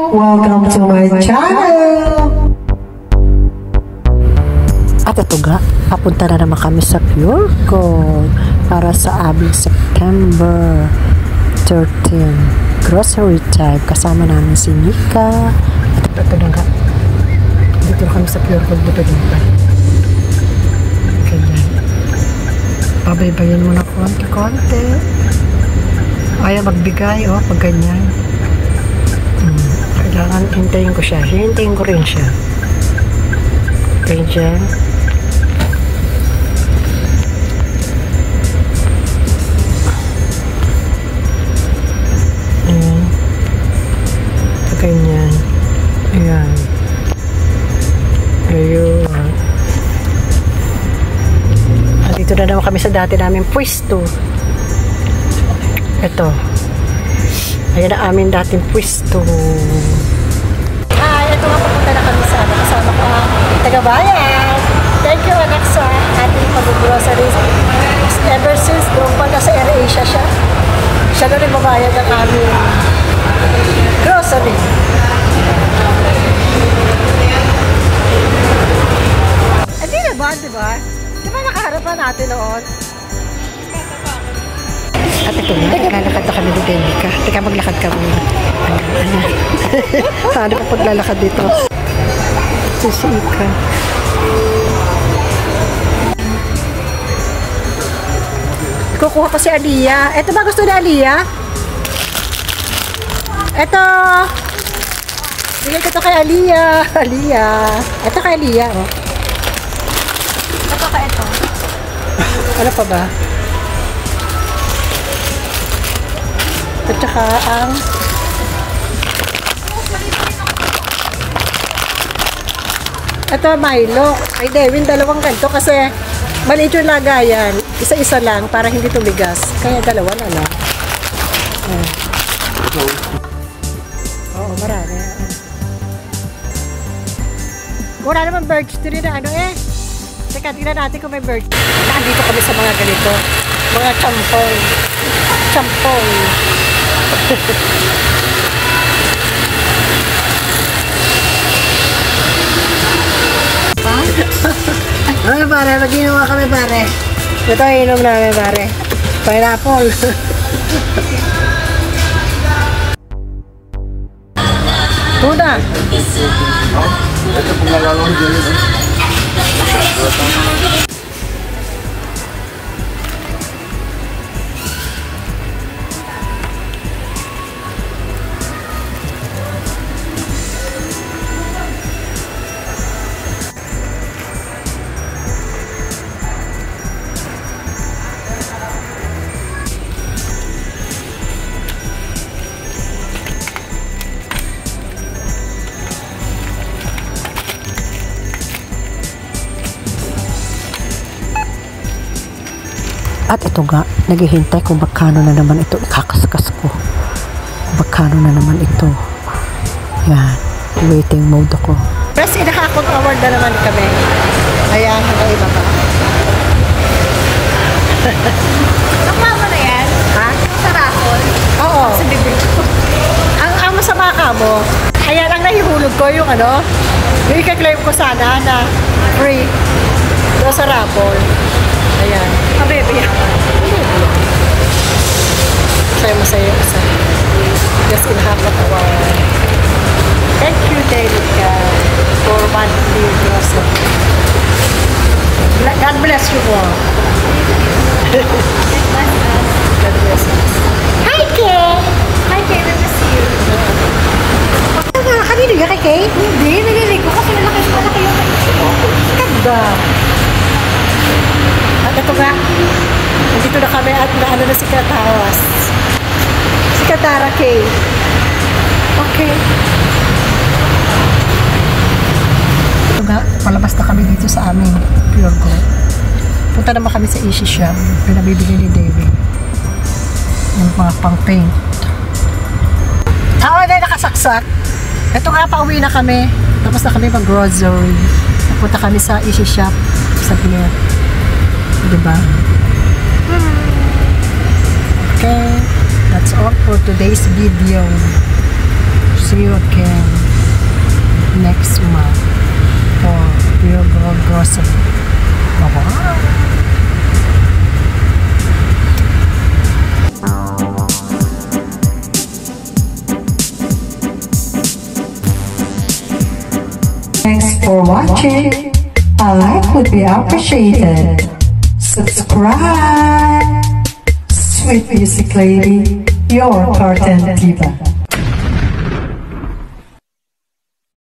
Welcome to my channel! At ito nga, papunta na naman kami sa Pure Gold para sa aming September 13 grocery time. Kasama namin si Nika. At ito na nga, dito na kami sa Pure Gold. Dito. Ganyan. Pabaybayan muna konti-konti. Ayaw magbigay, pag ganyan. Kailangan hintayin ko siya. Hintayin ko rin siya. Ganyan. Ganyan. Ayan. Ayun. Dito na naman kami sa dati namin pwesto. Ito. Ayan ang aming dating pwesto. Ito nga papunta na kami sa kasama ko ang taga-bayan. Thank you, anak, sa ating pag-groceries. Ever since doon pa nasa AirAsia siya. Siya na rin babayad ng aming grocery. Hindi naman, diba? Diba nakaharap natin noon? At ito nga, naglalakad na kami ni Denica. Teka, maglakad kami. Paano pa paglalakad dito? Susika. Kukuha ko si Aliyah. Ito ba gusto ni Aliyah? Ito! Bigay ko ito kay Aliyah. Aliyah. Ito kay Aliyah, Ito ka ito. Ano pa ba? At saka ang ito Milo. Ay Devin, dalawang ganito kasi maliit yung lagayan. Isa-isa lang para hindi tumigas. Kaya dalawa na lang. Oo, marami. Wala naman birch tree na Teka, tingnan natin kung may birch. Nandito kami sa mga ganito. Mga champong. Champong. Ay, pare, mag-inom kami, pare. Ito, inom namin, pare. Pineapple. Tuna. Ito pong nalalong dyan. At ito nga, naghihintay kung magkano na naman ito ikakaskas ko. Magkano na naman ito. Yan. Waiting mode ako. Press inakakong award na naman kami. Ayan, hanggang ibaba. Nakuha mo na yan? Ha? Sa raffle? Oo. Sa bibig ko. Ang masama ka mo, ayan, ang nahihulog ko yung yung ika-claim ko sana na free. Doon sa raffle. Ayan. Mabebe yan. Masaya isa. Just in half an hour. Thank you, Denica, for monthly grocery. God bless you all. God bless us. Hi, Kay! Hi, Kay. I miss you. Kanino yan kay Kay? Hindi, nililig ko kasi malaki yung Ganda. At ito nga, nandito na kami at naano na si Katawas. Si Katara Kay. Okay. Ito nga, palabas na kami dito sa aming Pure Gold. Punta naman kami sa Easy Shop. Pinabibili ni David. Yung mga pang-paint. Na nakasaksak. Ito nga, pauwi na kami. Tapos na kami mag-grocery. Punta kami sa Easy Shop sa Blair. Diba? Okay. That's all for today's video. See you again. next month for Pure Gold Grocery. Bye-bye! Thanks for watching. A like would be appreciated. Subscribe. Sweet Music Lady, your Carton Diva.